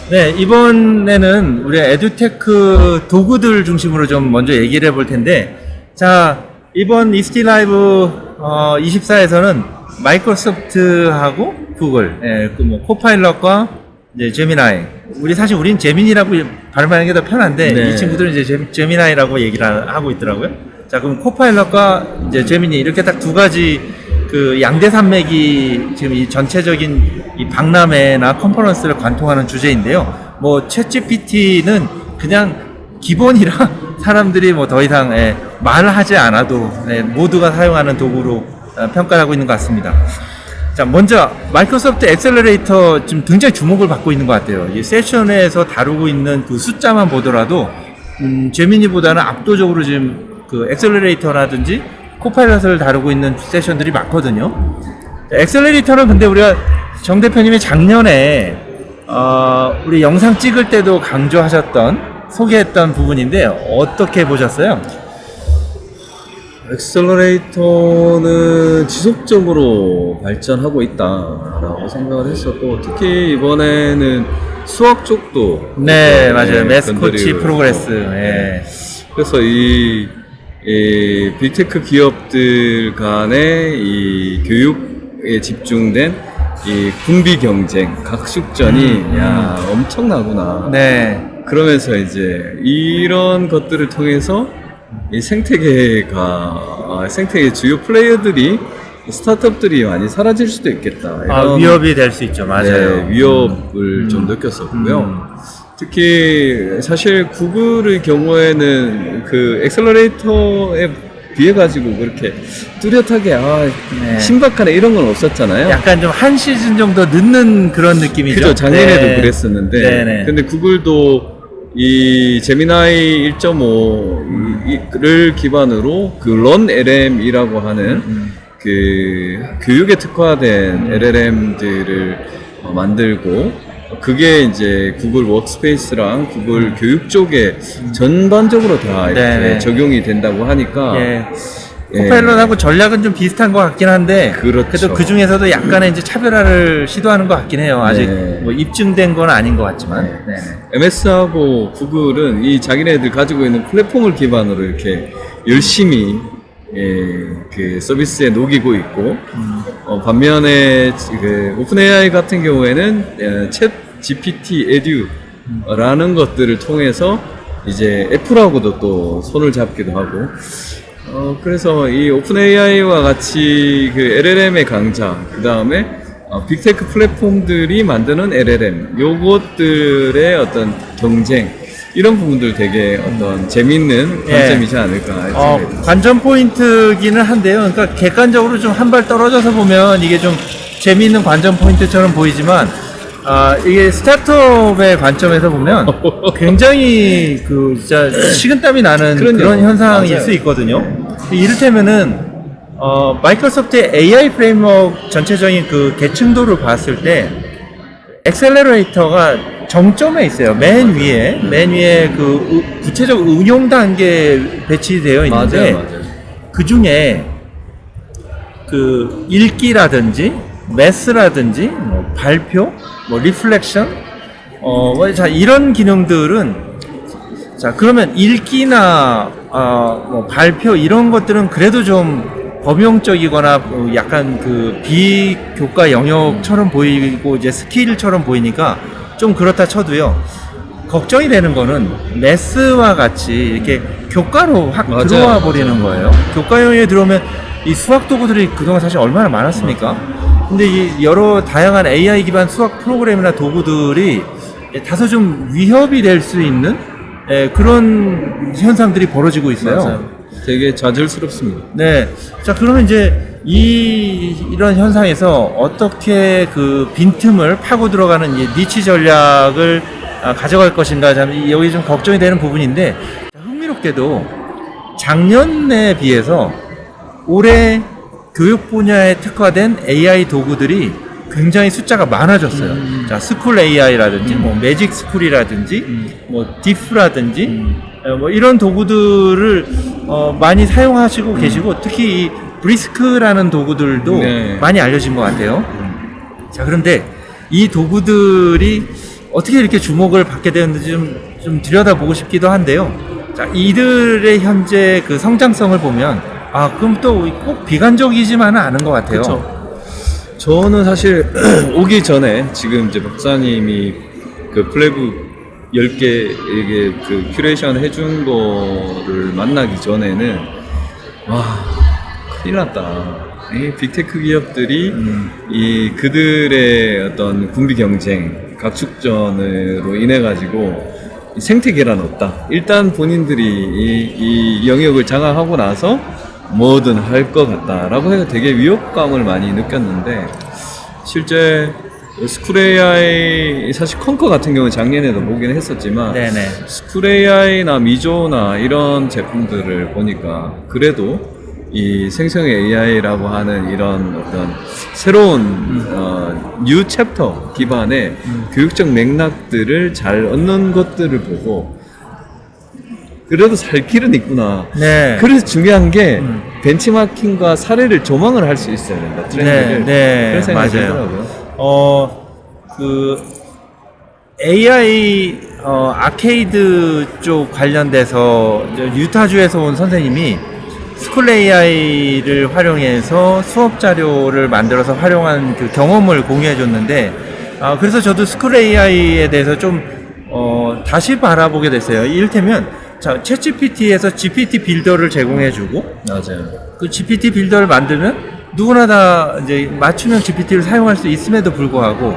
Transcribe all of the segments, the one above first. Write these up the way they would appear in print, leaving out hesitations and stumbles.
네, 이번에는 우리 에듀테크 도구들 중심으로 좀 먼저 얘기를 해볼 텐데, 자, 이번 이스티 라이브 24에서는 마이크로소프트하고 구글, 뭐 코파일럿과 이제 제미나이. 우린 제민이라고 발음하는 게 더 편한데, 네. 이 친구들은 이제 제미나이라고 얘기를 하고 있더라고요. 자, 그럼 코파일럿과 이제 제미니 이렇게 딱 두 가지 그 양대 산맥이 지금 이 전체적인 이 박람회나 컨퍼런스를 관통하는 주제인데요. 뭐 챗GPT는 그냥 기본이라 사람들이 뭐 더 이상 말을 하지 않아도 모두가 사용하는 도구로 평가하고 있는 것 같습니다. 자, 먼저 마이크로소프트 엑셀러레이터 지금 굉장히 주목을 받고 있는 것 같아요. 이 세션에서 다루고 있는 그 숫자만 보더라도 제미니보다는 압도적으로 지금 그 엑셀러레이터라든지 코파일럿을 다루고 있는 세션들이 많거든요. 엑셀러레이터는 근데 우리가 정 대표님이 작년에 우리 영상 찍을 때도 소개했던 부분인데 어떻게 보셨어요? 엑셀러레이터는 지속적으로 발전하고 있다라고 생각을 했었고, 특히 이번에는 수학 쪽도 네, 맞아요. 매스코치 프로그레스. 네. 그래서 이 빅테크 기업들 간의 이 교육에 집중된 이 군비 경쟁, 각축전이 엄청나구나. 네. 그러면서 이제 이런 것들을 통해서 이 생태계 주요 플레이어들이, 스타트업들이 많이 사라질 수도 있겠다. 위협이 될 수 있죠. 맞아요. 네, 위협을 좀 느꼈었고요. 특히 사실 구글의 경우에는 그 엑셀러레이터에 비해 가지고 그렇게 뚜렷하게 신박하네 이런 건 없었잖아요. 약간 좀 한 시즌 정도 늦는 그런 느낌이죠. 그죠. 작년에도 네. 그랬었는데. 네네. 근데 구글도 이 제미나이 1.5를 기반으로 그 런LM이라고 하는 그 교육에 특화된 LLM들을 만들고, 그게 이제 구글 워크스페이스랑 구글 교육 쪽에 전반적으로 다 이렇게 네네. 적용이 된다고 하니까. 코파일럿하고 전략은 좀 비슷한 것 같긴 한데, 그렇죠. 그래도 그 중에서도 약간의 이제 차별화를 시도하는 것 같긴 해요. 아직 뭐 입증된 건 아닌 것 같지만. 네. MS하고 구글은 이 자기네들 가지고 있는 플랫폼을 기반으로 이렇게 열심히 그 서비스에 녹이고 있고, 반면에 그 오픈 AI 같은 경우에는 챗 GPT 에듀라는 것들을 통해서 이제 애플하고도 또 손을 잡기도 하고, 그래서 이 오픈 AI와 같이 그 LLM의 강자, 그 다음에 빅테크 플랫폼들이 만드는 LLM, 요것들의 어떤 경쟁, 이런 부분들 되게 어떤 재밌는 관점이지 않을까 생각합니다. 관전 포인트기는 한데요. 그러니까 객관적으로 좀 한 발 떨어져서 보면 이게 좀 재미있는 관전 포인트처럼 보이지만, 이게 스타트업의 관점에서 보면 굉장히 진짜 식은땀이 나는 그런 현상일 맞아요. 수 있거든요. 이를테면은 마이크로소프트의 AI 프레임워크 전체적인 그 계층도를 봤을 때 엑셀러레이터가 정점에 있어요. 맨 위에 그 구체적 응용 단계 배치되어 있는데, 맞아요. 그 중에 그 읽기라든지 매스라든지 뭐 발표, 뭐 리플렉션, 자 이런 기능들은, 자 그러면 읽기나 뭐 발표 이런 것들은 그래도 좀 범용적이거나 약간 그 비교과 영역처럼 보이고 이제 스킬처럼 보이니까 좀 그렇다 쳐도요. 걱정이 되는 거는 매스와 같이 이렇게 교과로 확 맞아요. 들어와 버리는 거예요. 교과 영역에 들어오면 이 수학 도구들이 그동안 사실 얼마나 많았습니까? 근데 이 여러 다양한 AI 기반 수학 프로그램이나 도구들이 다소 좀 위협이 될 수 있는 그런 현상들이 벌어지고 있어요. 맞아요. 되게 좌절스럽습니다. 네. 자, 그러면 이제 이런 현상에서 어떻게 그 빈틈을 파고 들어가는 이 니치 전략을 가져갈 것인가, 여기 좀 걱정이 되는 부분인데, 흥미롭게도 작년에 비해서 올해 교육 분야에 특화된 AI 도구들이 굉장히 숫자가 많아졌어요. 자, 스쿨 AI라든지, 뭐 매직 스쿨이라든지, 뭐 디프라든지, 뭐 이런 도구들을 많이 사용하시고 계시고, 특히 이 브리스크라는 도구들도 많이 알려진 것 같아요. 자, 그런데 이 도구들이 어떻게 이렇게 주목을 받게 되었는지 좀 들여다보고 싶기도 한데요. 자, 이들의 현재 그 성장성을 보면 그럼 또 꼭 비관적이지만은 않은 것 같아요. 그쵸. 저는 사실 오기 전에 지금 이제 박사님이 그 플레이북 10개에게 그 큐레이션 해준 거를 만나기 전에는 와 큰일 났다. 이 빅테크 기업들이 이 그들의 어떤 군비 경쟁, 각축전으로 인해 가지고 생태계란 없다. 일단 본인들이 이 영역을 장악하고 나서 뭐든 할 것 같다라고 해서 되게 위협감을 많이 느꼈는데 실제 스쿨 AI 사실 컨커 같은 경우는 작년에도 보긴 했었지만 네네. 스쿨 AI나 미조나 이런 제품들을 보니까 그래도 이 생성 AI라고 하는 이런 어떤 새로운 뉴 챕터 기반의 교육적 맥락들을 잘 얻는 것들을 보고 그래도 살 길은 있구나. 네. 그래서 중요한 게 벤치마킹과 사례를 조망을 할 수 있어야 된다. 트렌드를. 네, 그런 생각이 맞아요. 들더라고요. 그 AI 아케이드 쪽 관련돼서 유타주에서 온 선생님이 스쿨 AI를 활용해서 수업 자료를 만들어서 활용한 그 경험을 공유해 줬는데 그래서 저도 스쿨 AI에 대해서 좀 다시 바라보게 됐어요. 이를테면 자, 챗GPT에서 GPT 빌더를 제공해 주고 맞아요. 그 GPT 빌더를 만들면 누구나 다 이제 맞춤형 GPT를 사용할 수 있음에도 불구하고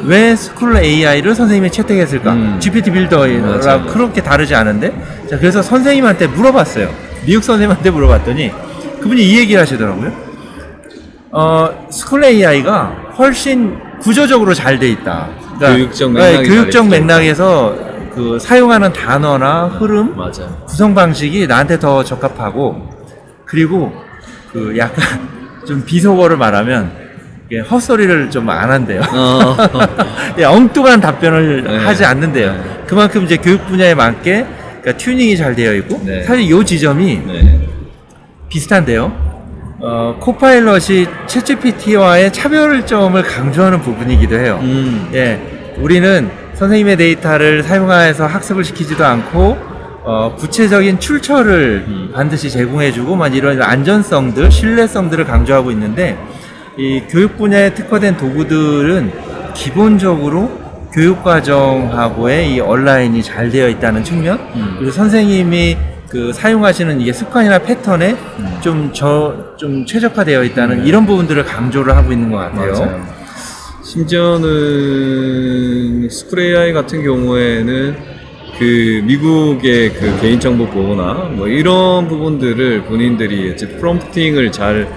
왜 스쿨 AI를 선생님이 채택했을까? GPT 빌더랑 맞아요. 그렇게 다르지 않은데? 자, 그래서 선생님한테 물어봤어요. 미국 선생님한테 물어봤더니 그분이 이 얘기를 하시더라고요. 스쿨 AI가 훨씬 구조적으로 잘 돼 있다. 그러니까 교육적 맥락이 교육적 잘 맥락에서 그 사용하는 단어나 흐름, 맞아요. 구성 방식이 나한테 더 적합하고 그리고 그 약간 좀 비속어를 말하면 이게 헛소리를 좀 안 한대요. 예, 엉뚱한 답변을 네. 하지 않는데요. 네. 그만큼 이제 교육 분야에 맞게 그러니까 튜닝이 잘 되어 있고 네. 사실 이 지점이 네. 비슷한데요. 코파일럿이 챗GPT와의 차별점을 강조하는 부분이기도 해요. 예, 우리는 선생님의 데이터를 사용해서 학습을 시키지도 않고 구체적인 출처를 반드시 제공해주고 이런 안전성들, 신뢰성들을 강조하고 있는데 이 교육 분야에 특화된 도구들은 기본적으로 교육과정하고의 이 온라인이 잘 되어 있다는 측면 그리고 선생님이 그 사용하시는 이게 습관이나 패턴에 좀 최적화되어 있다는 이런 부분들을 강조를 하고 있는 것 같아요. 맞아요. 심지어는 스쿨 AI 같은 경우에는 그 미국의 그 개인정보 보호나 뭐 이런 부분들을 본인들이 이제 프롬프팅을 잘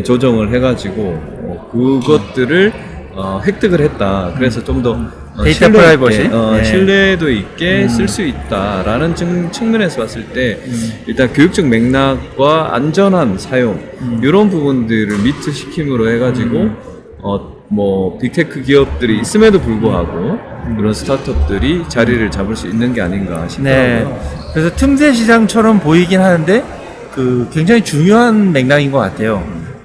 조정을 해가지고 그것들을 획득을 했다. 그래서 좀 더 데이터 프라이버시 네. 신뢰도 있게 쓸 수 있다라는 측면에서 봤을 때 일단 교육적 맥락과 안전한 사용 이런 부분들을 미트 시킴으로 해가지고 뭐 빅테크 기업들이 있음에도 불구하고 그런 스타트업들이 자리를 잡을 수 있는 게 아닌가 싶더라고요. 네. 그래서 틈새 시장처럼 보이긴 하는데 그 굉장히 중요한 맥락인 것 같아요.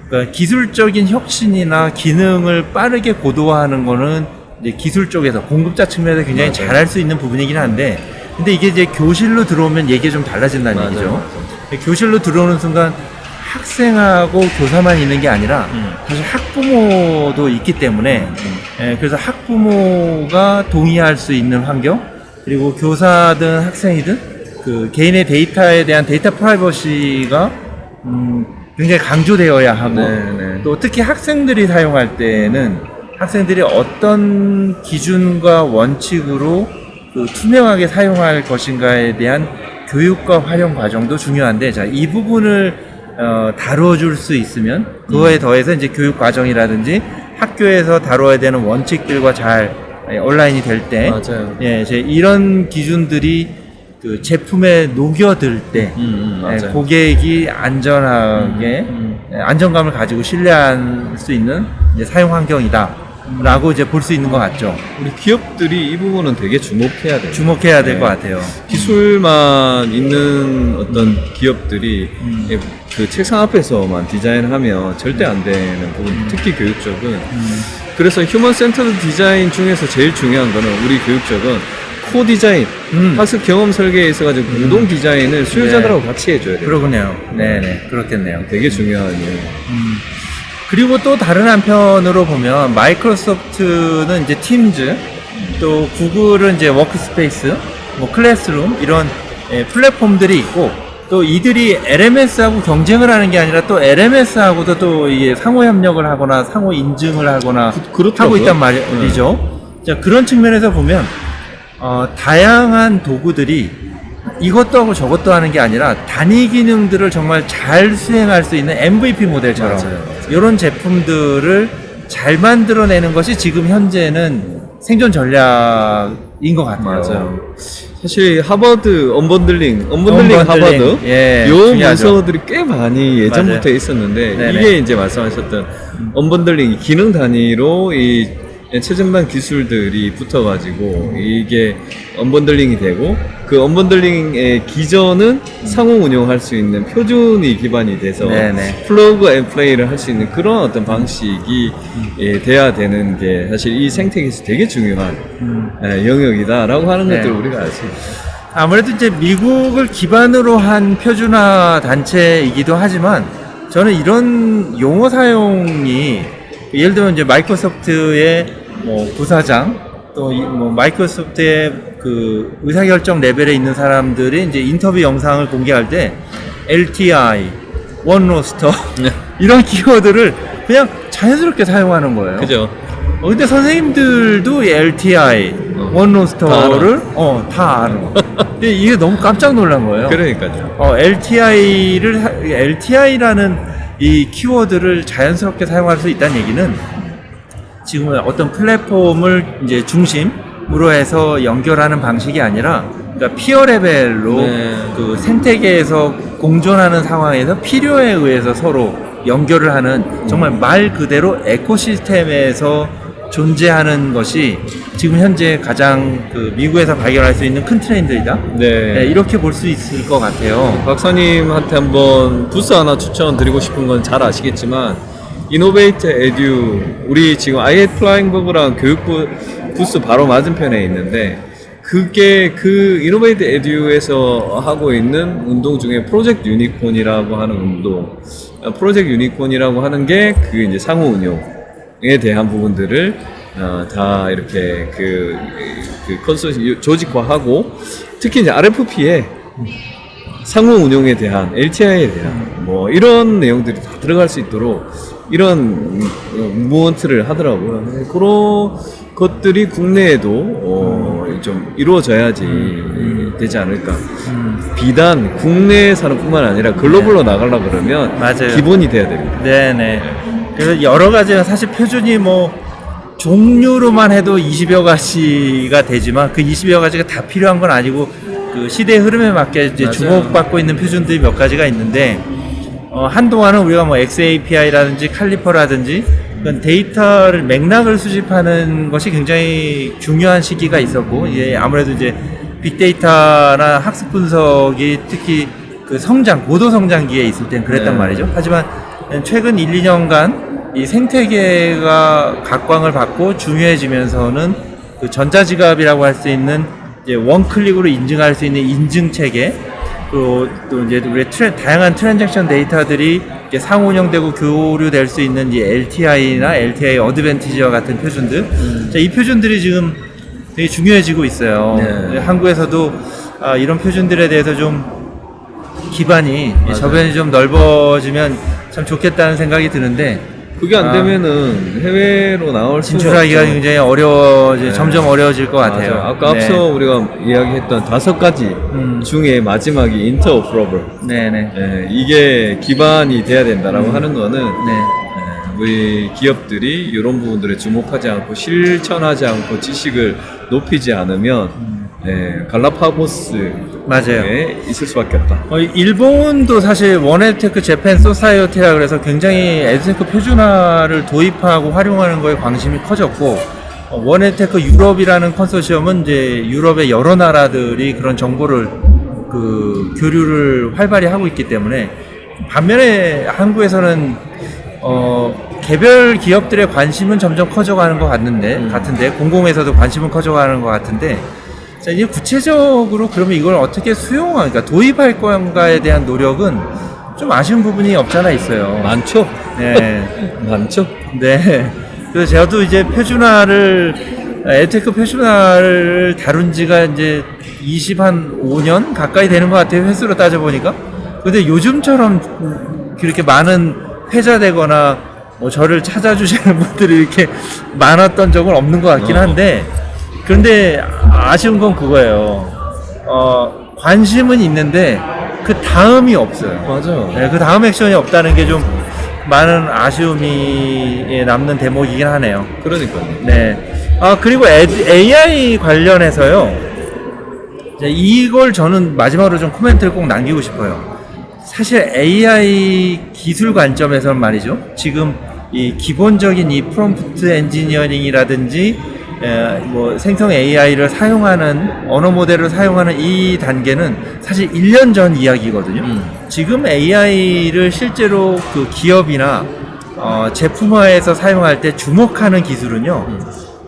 그러니까 기술적인 혁신이나 기능을 빠르게 고도화하는 거는 이제 기술 쪽에서 공급자 측면에서 굉장히 맞아요. 잘할 수 있는 부분이긴 한데, 근데 이게 이제 교실로 들어오면 얘기가 좀 달라진다는 맞아요. 얘기죠. 교실로 들어오는 순간 학생하고 교사만 있는 게 아니라 사실 학부모도 있기 때문에 그래서 학부모가 동의할 수 있는 환경 그리고 교사든 학생이든 그 개인의 데이터에 대한 데이터 프라이버시가 굉장히 강조되어야 하고 네. 또 특히 학생들이 사용할 때는 학생들이 어떤 기준과 원칙으로 그 투명하게 사용할 것인가에 대한 교육과 활용 과정도 중요한데 자, 이 부분을 다뤄줄 수 있으면 그거에 더해서 이제 교육 과정이라든지 학교에서 다뤄야 되는 원칙들과 잘 온라인이 될 때, 맞아요. 예, 이제 이런 기준들이 그 제품에 녹여들 때, 맞아요. 고객이 안전하게 안정감을 가지고 신뢰할 수 있는 이제 사용 환경이다라고 이제 볼 수 있는 것 같죠. 우리 기업들이 이 부분은 되게 주목해야 돼요. 주목해야 될 네. 것 같아요. 기술만 있는 어떤 기업들이 그 책상 앞에서만 디자인하면 절대 안 되는 부분, 특히 교육 쪽은 그래서 휴먼 센터드 디자인 중에서 제일 중요한 거는 우리 교육적은 코 디자인, 학습 경험 설계에 있어가지고 공동 디자인을 수요자들하고 같이 해줘야 돼요. 그러군요. 네네, 그렇겠네요. 되게 중요한 이유. 그리고 또 다른 한편으로 보면 마이크로소프트는 이제 팀즈, 또 구글은 이제 워크스페이스, 뭐 클래스룸 이런 플랫폼들이 있고, 또 이들이 LMS하고 경쟁을 하는 게 아니라 또 LMS하고도 또 이게 상호 협력을 하거나 상호 인증을 하거나 그렇더라고요. 하고 있단 말이죠. 자, 그런 측면에서 보면 다양한 도구들이 이것도 하고 저것도 하는 게 아니라 단위 기능들을 정말 잘 수행할 수 있는 MVP 모델처럼 맞아요. 이런 제품들을 잘 만들어내는 것이 지금 현재는 생존 전략인 것 같아요. 맞아요. 사실 하버드 언번들링 하버드 예, 요 중요하죠. 문서들이 꽤 많이 예전부터 맞아요. 있었는데 네네. 이게 이제 말씀하셨던 언번들링 기능 단위로 이 최첨단 기술들이 붙어가지고 이게 언번들링이 되고 그 언번들링의 기전은 상호 운용할 수 있는 표준이 기반이 돼서 네네. 플러그 앤 플레이를 할 수 있는 그런 어떤 방식이 돼야 되는 게 사실 이 생태계에서 되게 중요한 영역이다라고 하는 네. 것들을 우리가 알 수 있어요. 아무래도 이제 미국을 기반으로 한 표준화 단체이기도 하지만 저는 이런 용어 사용이 예를 들면 이제 마이크로소프트의 뭐 부사장 또 뭐 마이크로소프트의 그 의사결정 레벨에 있는 사람들이 이제 인터뷰 영상을 공개할 때 LTI, 원로스터 이런 키워드를 그냥 자연스럽게 사용하는 거예요. 그죠? 근데 선생님들도 이 LTI, 원로스터를 다 알아. 근데 이게 너무 깜짝 놀란 거예요. 그러니까요. LTI라는 이 키워드를 자연스럽게 사용할 수 있다는 얘기는 지금 어떤 플랫폼을 이제 중심으로 해서 연결하는 방식이 아니라 그러니까 피어 레벨로 네. 그 생태계에서 공존하는 상황에서 필요에 의해서 서로 연결을 하는 정말 말 그대로 에코시스템에서 존재하는 것이 지금 현재 가장 그 미국에서 발견할 수 있는 큰 트렌드이다. 네. 이렇게 볼 수 있을 것 같아요. 박사님한테 한번 부스 하나 추천드리고 싶은 건 잘 아시겠지만 이노베이트 에듀 우리 지금 아이헵 플라잉버그랑 교육부 부스 바로 맞은편에 있는데 그게 그 이노베이트 에듀에서 하고 있는 운동 중에 프로젝트 유니콘이라고 하는 운동 프로젝트 유니콘이라고 하는 게 그 이제 상호 운용에 대한 부분들을 다 이렇게 그 컨소시 조직화하고 특히 이제 RFP에 상호 운용에 대한 LTI에 대한 뭐 이런 내용들이 다 들어갈 수 있도록 이런 무먼트를 하더라고요. 그런 것들이 국내에도 좀 이루어져야지 되지 않을까. 비단 국내 산업뿐만 아니라 글로벌로 나가려고 그러면 맞아요. 기본이 돼야 됩니다. 네네. 그래서 여러 가지가 사실 표준이 뭐 종류로만 해도 20여 가지가 되지만 그 20여 가지가 다 필요한 건 아니고 그 시대의 흐름에 맞게 이제 맞아요. 주목받고 있는 표준들이 몇 가지가 있는데 한동안은 우리가 뭐 XAPI라든지 칼리퍼라든지 그런 데이터를 맥락을 수집하는 것이 굉장히 중요한 시기가 있었고 이제 아무래도 이제 빅데이터나 학습 분석이 특히 그 고도 성장기에 있을 땐 그랬단 네. 말이죠. 하지만 최근 1, 2년간 이 생태계가 각광을 받고 중요해지면서는 그 전자지갑이라고 할 수 있는 이제 원클릭으로 인증할 수 있는 인증 체계 또 이제 우리 다양한 트랜잭션 데이터들이 이렇게 상호 운영되고 교류될 수 있는 이 LTI나 LTI 어드밴티지와 같은 표준들 자, 이 표준들이 지금 되게 중요해지고 있어요. 네. 한국에서도 이런 표준들에 대해서 좀 기반이 맞아요. 저변이 좀 넓어지면 참 좋겠다는 생각이 드는데 그게 안 되면은 해외로 나올 수 진출하기가 굉장히 점점 어려워질 것 같아요. 맞아요. 아까 앞서 우리가 이야기했던 5가지 중에 마지막이 인터오퍼러블. 네네. 네, 이게 기반이 돼야 된다라고 하는 거는 네. 우리 기업들이 이런 부분들에 주목하지 않고 실천하지 않고 지식을 높이지 않으면 갈라파고스에 맞아요. 있을 수밖에 없다. 일본도 사실 원에테크 재팬 소사이어티라 그래서 굉장히 에듀테크 표준화를 도입하고 활용하는 거에 관심이 커졌고 원에테크 유럽이라는 컨소시엄은 이제 유럽의 여러 나라들이 그런 정보를 그 교류를 활발히 하고 있기 때문에 반면에 한국에서는 개별 기업들의 관심은 점점 커져가는 것 같은데 공공에서도 관심은 커져가는 것 같은데 자, 이제 구체적으로 그러면 이걸 어떻게 그러니까 도입할 건가에 대한 노력은 좀 아쉬운 부분이 없잖아 있어요. 많죠? 네. 많죠? 네. 그래서 저도 이제 에듀테크 표준화를 다룬 지가 이제 25년 가까이 되는 것 같아요. 횟수로 따져보니까. 근데 요즘처럼 그렇게 많은 회자되거나 뭐 저를 찾아주시는 분들이 이렇게 많았던 적은 없는 것 같긴 한데, 그런데 아쉬운 건 그거예요. 관심은 있는데 그 다음이 없어요. 맞아요. 네, 그 다음 액션이 없다는 게 좀 많은 아쉬움이 남는 대목이긴 하네요. 그러니까요. 네. 그리고 AI 관련해서요. 이제 이걸 저는 마지막으로 좀 코멘트를 꼭 남기고 싶어요. 사실 AI 기술 관점에서는 말이죠. 지금 이 기본적인 이 프롬프트 엔지니어링이라든지 뭐 생성 AI를 사용하는 언어 모델을 사용하는 이 단계는 사실 1년 전 이야기거든요. 지금 AI를 실제로 그 기업이나 제품화에서 사용할 때 주목하는 기술은요.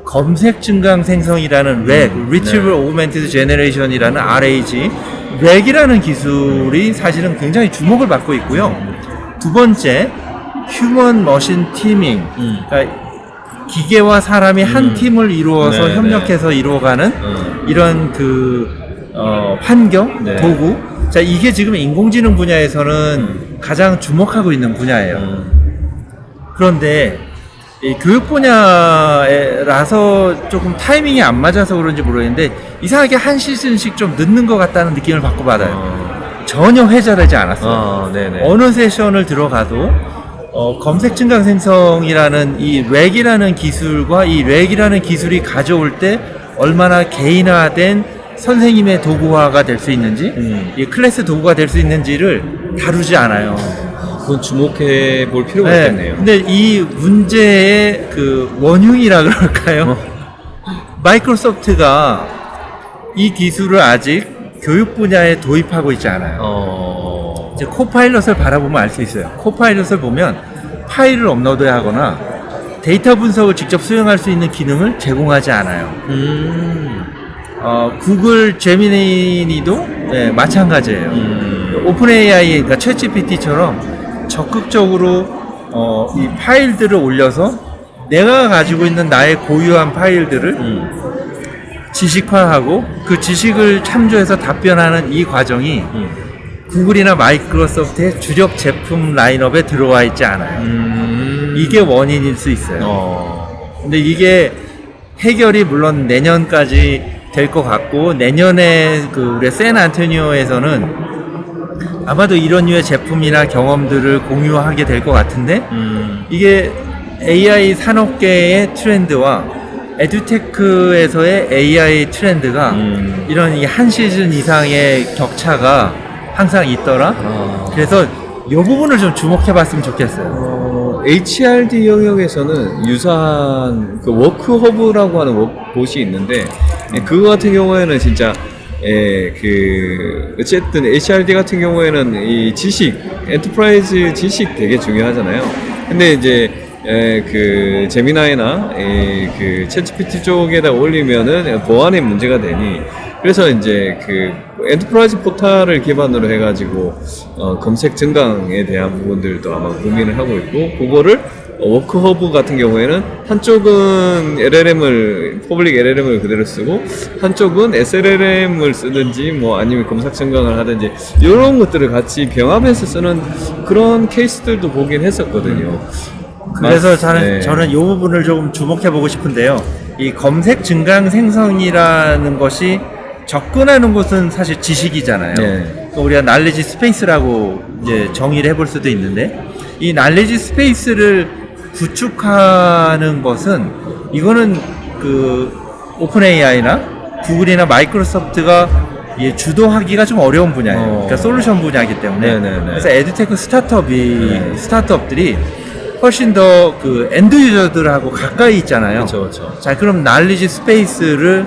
검색 증강 생성이라는 RAG, Retrieval Augmented Generation이라는 RAG, RAG이라는 기술이 사실은 굉장히 주목을 받고 있고요. 두 번째, Human Machine Teaming, 그러니까 기계와 사람이 한 팀을 이루어서 네, 협력해서 이루어가는 이런 환경, 도구. 자, 이게 지금 인공지능 분야에서는 가장 주목하고 있는 분야예요. 그런데 이 교육 분야라서 조금 타이밍이 안 맞아서 그런지 모르겠는데 이상하게 한 시즌씩 좀 늦는 것 같다는 느낌을 받고 받아요. 전혀 회자되지 않았어요. 어느 세션을 들어가도 검색 증강 생성이라는 이 RAG이라는 기술과 이 RAG이라는 기술이 가져올 때 얼마나 개인화된 선생님의 도구화가 될 수 있는지, 이 클래스 도구가 될 수 있는지를 다루지 않아요. 그건 주목해 볼 필요가 있겠네요. 근데 이 문제의 그 원흉이라 그럴까요? 마이크로소프트가 이 기술을 아직 교육 분야에 도입하고 있지 않아요. 이제 코파일럿을 바라보면 알 수 있어요. 코파일럿을 보면 파일을 업로드해야 하거나 데이터 분석을 직접 수행할 수 있는 기능을 제공하지 않아요. 구글 제미니도 마찬가지예요. 오픈 AI, 그러니까 챗GPT처럼 적극적으로 이 파일들을 올려서 내가 가지고 있는 나의 고유한 파일들을 지식화하고 그 지식을 참조해서 답변하는 이 과정이 구글이나 마이크로소프트의 주력 제품 라인업에 들어와 있지 않아요. 이게 원인일 수 있어요. 근데 이게 해결이 물론 내년까지 될 것 같고, 내년에 우리 샌안토니오에서는 아마도 이런 류의 제품이나 경험들을 공유하게 될 것 같은데, 이게 AI 산업계의 트렌드와 에듀테크에서의 AI 트렌드가 이런 이 한 시즌 이상의 격차가 항상 있더라. 그래서 이 부분을 좀 주목해 봤으면 좋겠어요. HRD 영역에서는 유사한 그 워크허브라고 하는 곳이 있는데, 그거 같은 경우에는 진짜 어쨌든 HRD 같은 경우에는 이 지식, 엔터프라이즈 지식 되게 중요하잖아요. 근데 이제 그 제미나이나 그 챗GPT 쪽에다 올리면은 보안에 문제가 되니, 그래서 이제 그 엔터프라이즈 포탈을 기반으로 해가지고 검색 증강에 대한 부분들도 아마 고민을 하고 있고, 그거를 워크허브 같은 경우에는 한쪽은 퍼블릭 LLM을 그대로 쓰고 한쪽은 SLLM을 쓰든지 뭐 아니면 검색 증강을 하든지 이런 것들을 같이 병합해서 쓰는 그런 케이스들도 보긴 했었거든요. 그래서 저는 이 부분을 좀 주목해 보고 싶은데요. 이 검색 증강 생성이라는 것이 접근하는 곳은 사실 지식이잖아요. 그러니까 우리가 날리지 스페이스라고 이제 정의를 해볼 수도 있는데, 이 날리지 스페이스를 구축하는 것은 이거는 그 오픈 AI나 구글이나 마이크로소프트가 주도하기가 좀 어려운 분야예요. 그러니까 솔루션 분야이기 때문에. 그래서 에듀테크 스타트업들이 훨씬 더 그 엔드 유저들하고 가까이 있잖아요. 그렇죠. 자, 그럼 날리지 스페이스를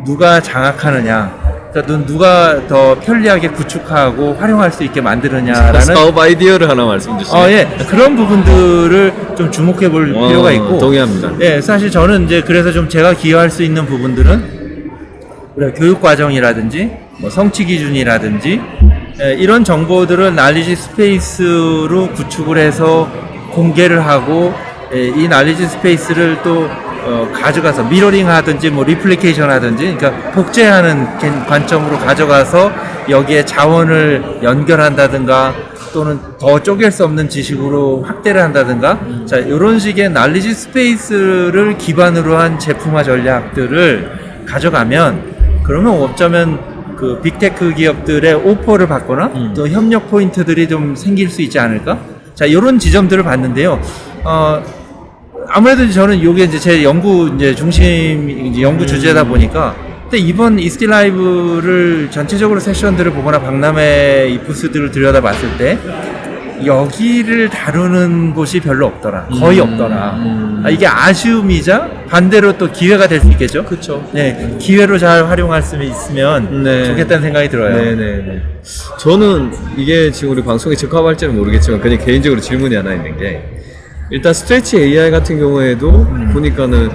누가 장악하느냐? 그러니까 누가 더 편리하게 구축하고 활용할 수 있게 만드느냐라는 사업 아이디어를 하나 말씀 주시네요. 예, 그런 부분들을 좀 주목해 볼 필요가 있고, 동의합니다. 예, 사실 저는 이제 그래서 좀 제가 기여할 수 있는 부분들은 교육 과정이라든지 뭐 성취 기준이라든지 이런 정보들을 날리지 스페이스로 구축을 해서 공개를 하고 이 날리지 스페이스를 또 가져가서 미러링 하든지 뭐 리플리케이션 하든지 그러니까 복제하는 관점으로 가져가서 여기에 자원을 연결한다든가 또는 더 쪼갤 수 없는 지식으로 확대를 한다든가 자 이런 식의 날리지 스페이스를 기반으로 한 제품화 전략들을 가져가면 그러면 어쩌면 그 빅테크 기업들의 오퍼를 받거나 또 협력 포인트들이 좀 생길 수 있지 않을까? 자, 이런 지점들을 봤는데요. 아무래도 저는 요게 이제 제 연구 이제 중심 이제 연구 주제다 보니까 근데 이번 이스티 라이브를 전체적으로 세션들을 보거나 박람회 이 부스들을 들여다봤을 때 여기를 다루는 곳이 별로 없더라. 거의 없더라. 이게 아쉬움이자 반대로 또 기회가 될 수 있겠죠? 그렇죠. 네, 기회로 잘 활용할 수 있으면 네. 좋겠다는 생각이 들어요. 네네네. 저는 이게 지금 우리 방송에 적합할지는 모르겠지만 그냥 개인적으로 질문이 하나 있는 게 일단 스트레치 AI 같은 경우에도 보니까는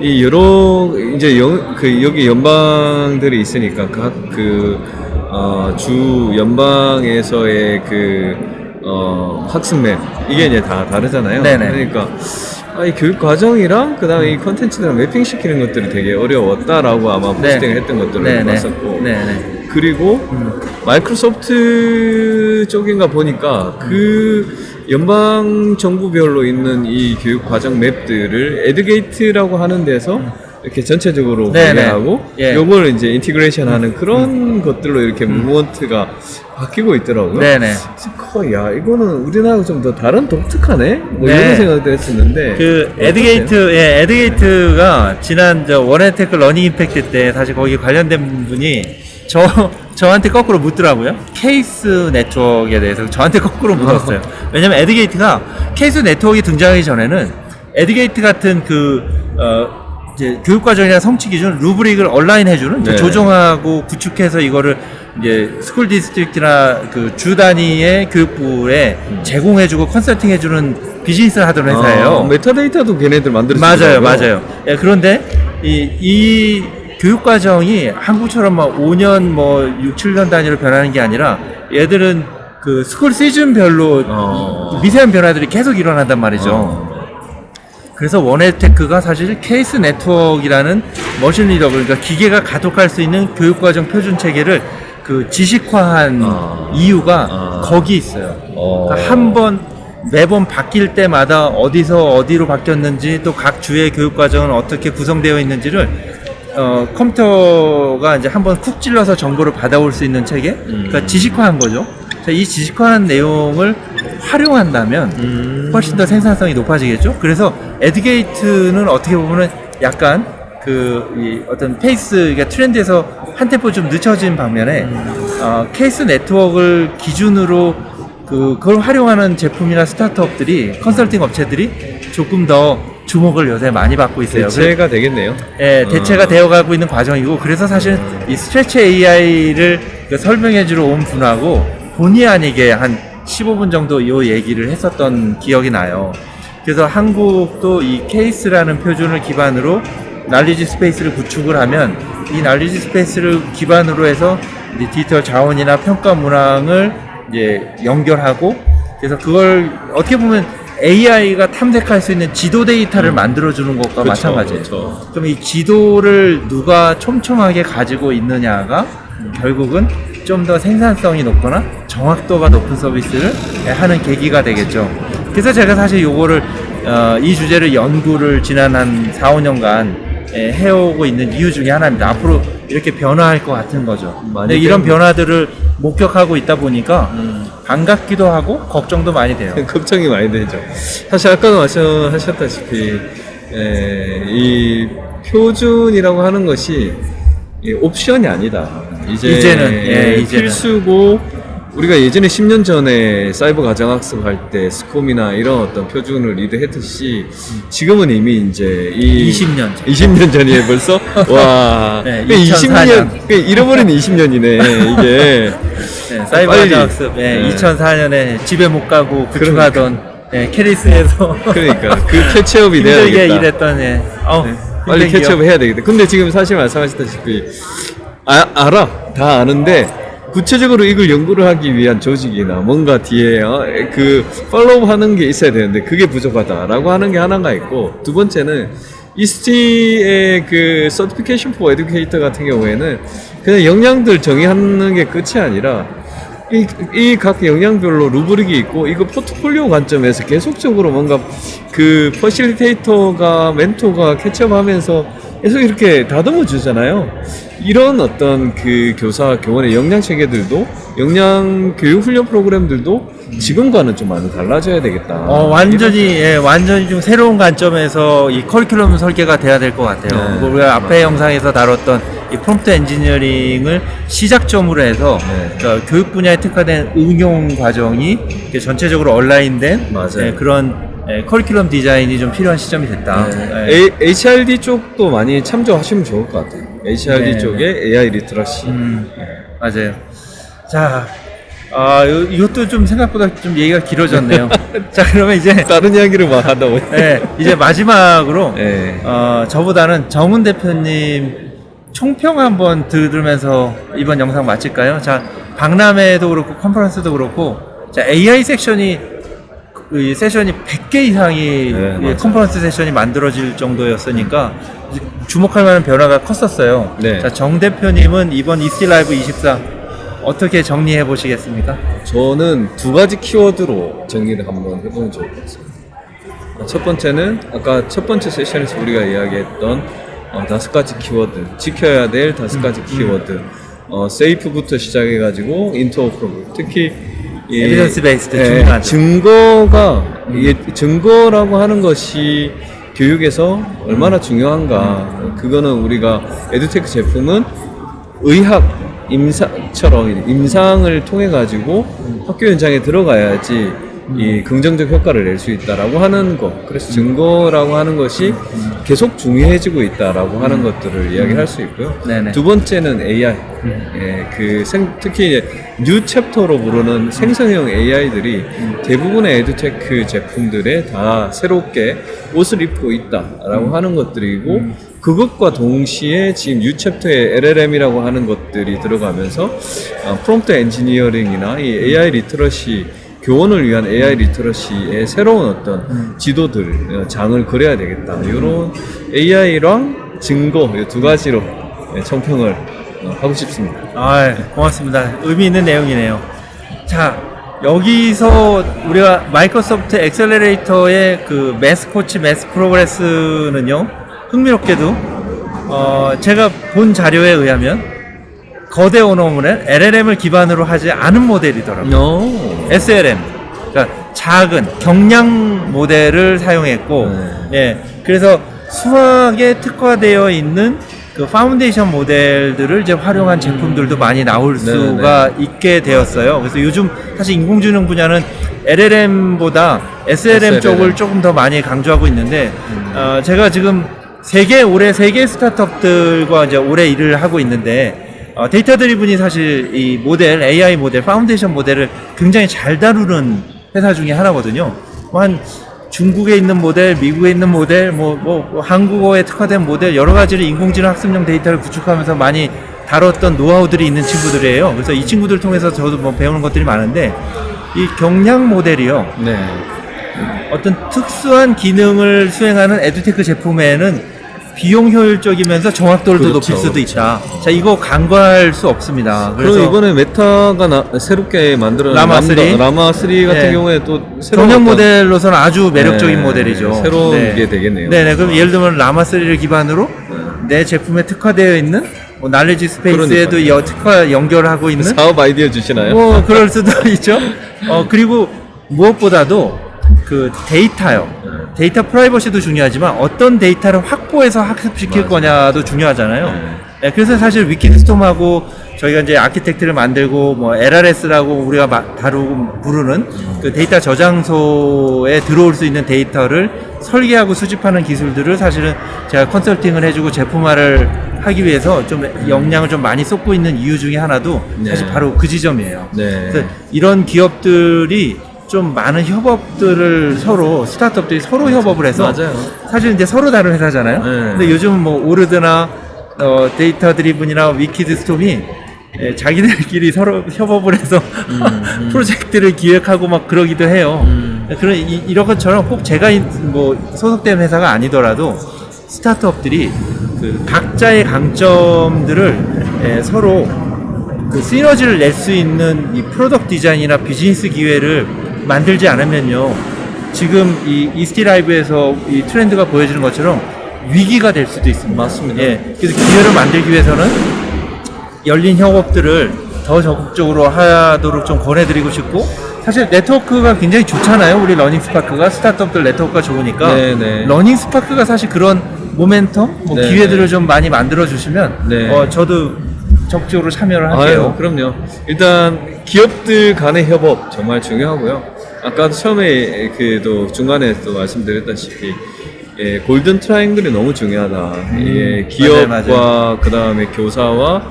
이 여러 이제 여기 연방들이 있으니까 각 주 연방에서의 학습 맵 이게 이제 다 다르잖아요. 네네. 그러니까 이 교육 과정이랑 그다음에 이 컨텐츠랑 매핑 시키는 것들이 되게 어려웠다라고 아마 포스팅을 했던 것들을 네네. 봤었고 네네. 그리고 마이크로소프트 쪽인가 보니까 그 연방 정부별로 있는 이 교육 과정 맵들을 에듀게이트라고 하는 데서 이렇게 전체적으로 공개하고 예. 요걸 이제 인티그레이션 하는 그런 것들로 이렇게 무브먼트가 바뀌고 있더라고요. 네네. 그래서 야 이거는 우리나라가 좀 더 다른 독특하네 뭐 네. 이런 생각도 했었는데 그 에듀게이트가 지난 원에테크 러닝 임팩트 때 사실 거기 관련된 분이 저한테 거꾸로 묻더라고요. 케이스 네트워크에 대해서 저한테 거꾸로 물었어요. 왜냐면 에듀게이트가 케이스 네트워크가 등장하기 전에는 에듀게이트 같은 이제 교육과정이나 성취 기준 루브릭을 온라인 해주는 네. 조정하고 구축해서 이거를 이제 스쿨 디스트릭트나 그 주 단위의 교육부에 제공해주고 컨설팅해주는 비즈니스를 하던 회사예요. 메타데이터도 걔네들 만들었어요. 맞아요. 예, 그런데 이 교육과정이 한국처럼 막 5년 뭐 6, 7년 단위로 변하는 게 아니라 얘들은 그 스쿨 시즌별로 미세한 변화들이 계속 일어난단 말이죠. 그래서 원에테크가 사실 케이스 네트워크라는 머신 리더 그러니까 기계가 가독할 수 있는 교육과정 표준 체계를 그 지식화한 이유가 거기 있어요. 그러니까 매번 바뀔 때마다 어디서 어디로 바뀌었는지 또 각 주의 교육과정은 어떻게 구성되어 있는지를 컴퓨터가 이제 한번 쿡 찔러서 정보를 받아올 수 있는 체계, 그러니까 지식화한 거죠. 자, 이 지식화한 내용을 활용한다면 훨씬 더 생산성이 높아지겠죠. 그래서 에듀게이트는 어떻게 보면은 약간 이 어떤 페이스, 그러니까 트렌드에서 한 템포 좀 늦춰진 반면에 케이스 네트워크를 기준으로 그걸 활용하는 제품이나 스타트업들이 컨설팅 업체들이 조금 더 주목을 요새 많이 받고 있어요. 대체가 되겠네요. 예, 대체가 되어가고 있는 과정이고 그래서 사실 이 스트레치 AI를 설명해주러 온 분하고 본의 아니게 한 15분 정도 이 얘기를 했었던 기억이 나요. 그래서 한국도 이 케이스라는 표준을 기반으로 날리지 스페이스를 구축을 하면 이 날리지 스페이스를 기반으로 해서 이제 디지털 자원이나 평가 문항을 이제 연결하고 그래서 그걸 어떻게 보면 AI가 탐색할 수 있는 지도 데이터를 만들어주는 것과 마찬가지예요. 그쵸. 그럼 이 지도를 누가 촘촘하게 가지고 있느냐가 결국은 좀 더 생산성이 높거나 정확도가 높은 서비스를 하는 계기가 되겠죠. 그래서 제가 사실 요거를 이 주제를 연구를 지난 한 4, 5년간 해오고 있는 이유 중에 하나입니다. 앞으로 이렇게 변화할 것 같은 거죠. 근데 이런 변화들을 목격하고 있다 보니까 반갑기도 하고 걱정도 많이 돼요. 걱정이 많이 되죠. 사실 아까도 말씀하셨다시피 이 표준이라고 하는 것이 옵션이 아니다. 이제는 이제는. 필수고 우리가 예전에 10년 전에 사이버 가정학습 할 때 스콤이나 이런 어떤 표준을 리드했듯이 지금은 이미 이제 20년 전이에요 벌써. 와. 네, 20년 잃어버린 20년이네 이게. 네, 사이버 빨리. 가정학습. 네. 2004년에 집에 못 가고 구축하던 캐리스에서 그러니까 그 캐치업이 돼야 힘들게 되겠다. 일했던 네, 힘든 빨리 기억. 캐치업 해야 되겠다. 근데 지금 사실 말씀하셨다시피 알아 다 아는데 구체적으로 이걸 연구를 하기 위한 조직이나 뭔가 뒤에 그 팔로우 하는 게 있어야 되는데 그게 부족하다라고 하는 게 하나가 있고, 두 번째는 이스티의 그 서티피케이션 포 에듀케이터 같은 경우에는 그냥 역량들 정의하는 게 끝이 아니라 이 각 역량별로 루브릭이 있고, 이거 포트폴리오 관점에서 계속적으로 뭔가 그 퍼실리테이터가 멘토가 캐치업하면서 계속 이렇게 다듬어 주잖아요. 이런 어떤 그 교사 교원의 역량 체계들도, 역량 교육 훈련 프로그램들도 지금과는 좀 많이 달라져야 되겠다. 완전히 좀 새로운 관점에서 이 커리큘럼 설계가 돼야 될 것 같아요. 네, 우리가 앞에 영상에서 다뤘던 이 프롬프트 엔지니어링을 시작점으로 해서 네. 그러니까 교육 분야에 특화된 응용 과정이 이렇게 전체적으로 온라인된 맞아요. 그런 커리큘럼 디자인이 좀 필요한 시점이 됐다. 네. HRD 쪽도 많이 참조하시면 좋을 것 같아요. HRD 네, 쪽에 AI 리터러시. 맞아요. 자, 이것도 좀 생각보다 좀 얘기가 길어졌네요. 자, 그러면 이제 다른 이야기를 막 하다 보니. 이제 마지막으로 네. 저보다는 정훈 대표님 총평 한번 들으면서 이번 영상 마칠까요? 자, 박람회도 그렇고 컨퍼런스도 그렇고, 자, AI 섹션이 이 세션이 100개 이상이 맞아요. 컨퍼런스 세션이 만들어질 정도였으니까 주목할 만한 변화가 컸었어요. 네. 자, 정 대표님은 이번 이스티 라이브 24 어떻게 정리해 보시겠습니까? 저는 두 가지 키워드로 정리를 한번 해보면 좋을 것 같습니다. 첫 번째는 아까 첫 번째 세션에서 우리가 이야기했던 5가지 키워드, 지켜야 될 5가지 키워드, 세이프부터 시작해가지고 인터 프로그램, 특히 에비던스 베이스드 중요하죠. 증거가 이게 증거라고 하는 것이 교육에서 얼마나 중요한가. 그거는 우리가 에듀테크 제품은 의학 임상처럼 임상을 통해 가지고 학교 현장에 들어가야지 이 긍정적 효과를 낼 수 있다라고 하는 것. 그래서 증거라고 하는 것이 계속 중요해지고 있다라고 하는 것들을 이야기할 수 있고요. 네네. 두 번째는 AI. 특히 이제 뉴 챕터로 부르는 생성형 AI들이 대부분의 에듀테크 제품들에 다 새롭게 옷을 입고 있다라고 하는 것들이고, 그것과 동시에 지금 뉴 챕터에 LLM이라고 하는 것들이 들어가면서 프롬프트 엔지니어링이나 이 AI 리터러시, 교원을 위한 AI 리터러시의 새로운 어떤 지도들, 장을 그려야 되겠다. 이런 AI랑 증거, 이 두 가지로 총평을 하고 싶습니다. 고맙습니다. 의미 있는 내용이네요. 자, 여기서 우리가 마이크로소프트 엑셀러레이터의 그 매스 코치, 매스 프로그레스는요, 흥미롭게도, 제가 본 자료에 의하면 거대 언어 모델, LLM을 기반으로 하지 않은 모델이더라고요. SLM. 그러니까 작은 경량 모델을 사용했고, 그래서 수학에 특화되어 있는 그 파운데이션 모델들을 이제 활용한 제품들도 많이 나올 수가 있게 되었어요. 그래서 요즘 사실 인공지능 분야는 LLM보다 SLM 쪽을 조금 더 많이 강조하고 있는데, 제가 지금 올해 3개 스타트업들과 이제 올해 일을 하고 있는데, 데이터 드리븐이 사실 이 모델, AI 모델, 파운데이션 모델을 굉장히 잘 다루는 회사 중에 하나거든요. 한 중국에 있는 모델, 미국에 있는 모델, 한국어에 특화된 모델, 여러 가지를 인공지능 학습용 데이터를 구축하면서 많이 다뤘던 노하우들이 있는 친구들이에요. 그래서 이 친구들 통해서 저도 배우는 것들이 많은데, 이 경량 모델이요. 어떤 특수한 기능을 수행하는 에듀테크 제품에는 비용 효율적이면서 정확도를 높일 수도 있다. 자, 이거 간과할 수 없습니다. 그래서 이번에 메타가 새롭게 만들어 라마3 라마3 같은 경우에 또 경영 모델로서는 아주 매력적인 모델이죠. 새로운 게 되겠네요. 그럼 예를 들면 라마3를 기반으로 내 제품에 특화되어 있는 날리지 스페이스에도 연결하고 있는 사업 아이디어 주시나요? 그럴 수도 있죠. 그리고 무엇보다도 그 데이터요. 데이터 프라이버시도 중요하지만 어떤 데이터를 확보해서 학습시킬 거냐도 중요하잖아요. 네, 그래서 사실 위키스톰하고 저희가 이제 아키텍트를 만들고 뭐 LRS라고 우리가 다루고 부르는 그 데이터 저장소에 들어올 수 있는 데이터를 설계하고 수집하는 기술들을 사실은 제가 컨설팅을 해주고 제품화를 하기 위해서 좀 역량을 좀 많이 쏟고 있는 이유 중에 하나도 네. 사실 바로 그 지점이에요. 네. 그래서 이런 기업들이 좀 많은 협업들을 서로 스타트업들이 서로 협업을 해서 맞아요. 사실 이제 서로 다른 회사잖아요. 네. 근데 요즘 뭐 오르드나 데이터 드리븐이나 위키드스톰이 자기들끼리 서로 협업을 해서 프로젝트를 기획하고 막 그러기도 해요. 그런 이런 것처럼 꼭 제가 뭐 소속된 회사가 아니더라도 스타트업들이 그 각자의 강점들을 서로 그 시너지를 낼 수 있는 이 프로덕트 디자인이나 비즈니스 기회를 만들지 않으면요, 지금 이 이스티 라이브에서 이 트렌드가 보여지는 것처럼 위기가 될 수도 있습니다. 맞습니다. 예, 그래서 기회를 만들기 위해서는 열린 협업들을 더 적극적으로 하도록 좀 권해드리고 싶고, 사실 네트워크가 굉장히 좋잖아요. 우리 러닝 스파크가 스타트업들 네트워크가 좋으니까 네네. 러닝 스파크가 사실 그런 모멘텀, 뭐 네네. 기회들을 좀 많이 만들어 주시면 네. 저도 적극적으로 참여를 할게요. 아유, 그럼요. 일단 기업들 간의 협업 정말 중요하고요. 아까도 처음에 그도 중간에 또 말씀드렸다시피 골든 트라이앵글이 너무 중요하다. 기업과 맞아요. 그 다음에 교사와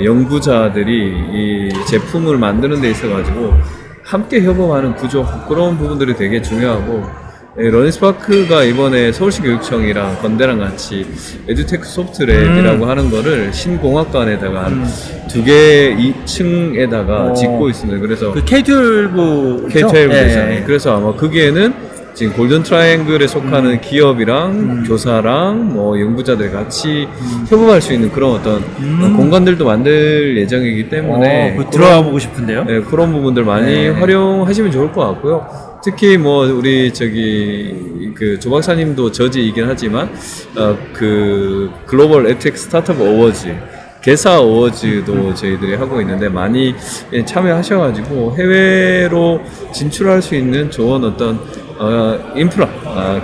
연구자들이 이 제품을 만드는 데 있어 가지고 함께 협업하는 구조, 그런 부분들이 되게 중요하고, 러닝스파크가 이번에 서울시 교육청이랑 건대랑 같이 에듀테크 소프트랩이라고 하는 거를 신공학관에다가 한 2개 2층에다가 짓고 있습니다. 그래서 그 K12 K12 대상. 그래서 아마 거기에는 지금 골든 트라이앵글에 속하는 기업이랑 교사랑 뭐 연구자들 같이 협업할 수 있는 그런 어떤 공간들도 만들 예정이기 때문에 들어가 보고 싶은데요. 네, 그런 부분들 많이 활용하시면 좋을 것 같고요. 특히 뭐 우리 그 조 박사님도 저지이긴 하지만 그 글로벌 에텍 스타트업 어워즈, 개사 어워즈도 저희들이 하고 있는데 많이 참여하셔가지고 해외로 진출할 수 있는 좋은 어떤 인프라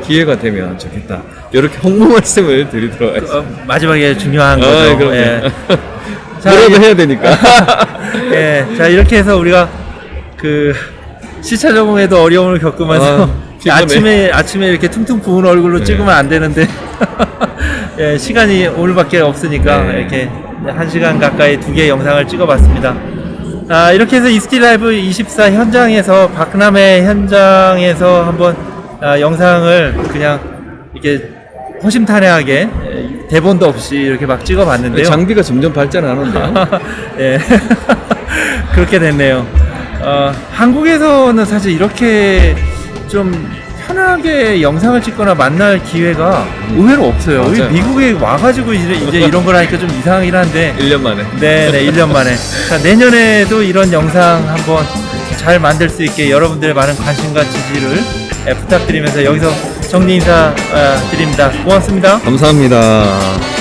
기회가 되면 좋겠다. 이렇게 홍보 말씀을 드리도록 하겠습니다. 마지막에 중요한 거죠. 그럼요. 자, 뭐라도 해야 되니까. 예, 자 이렇게 해서 우리가 그 시차 적응에도 어려움을 겪으면서 피곤해. 아침에 이렇게 퉁퉁 부은 얼굴로 찍으면 안 되는데 예, 시간이 오늘밖에 없으니까 이렇게 1시간 가까이 2개의 영상을 찍어봤습니다. 이렇게 해서 이스티 라이브 24 현장에서 박람회 현장에서 한번 영상을 그냥 이렇게 허심탄회하게 대본도 없이 이렇게 막 찍어봤는데요. 장비가 점점 발전하는데요. 예. 그렇게 됐네요. 한국에서는 사실 이렇게 좀 편하게 영상을 찍거나 만날 기회가 의외로 없어요. 우리 맞아요. 미국에 와가지고 이제 이런 걸 하니까 좀 이상하긴 한데. 1년 만에. 네, 1년 만에. 자, 내년에도 이런 영상 한번 잘 만들 수 있게 여러분들의 많은 관심과 지지를 부탁드리면서 여기서 정리 인사 드립니다. 고맙습니다. 감사합니다.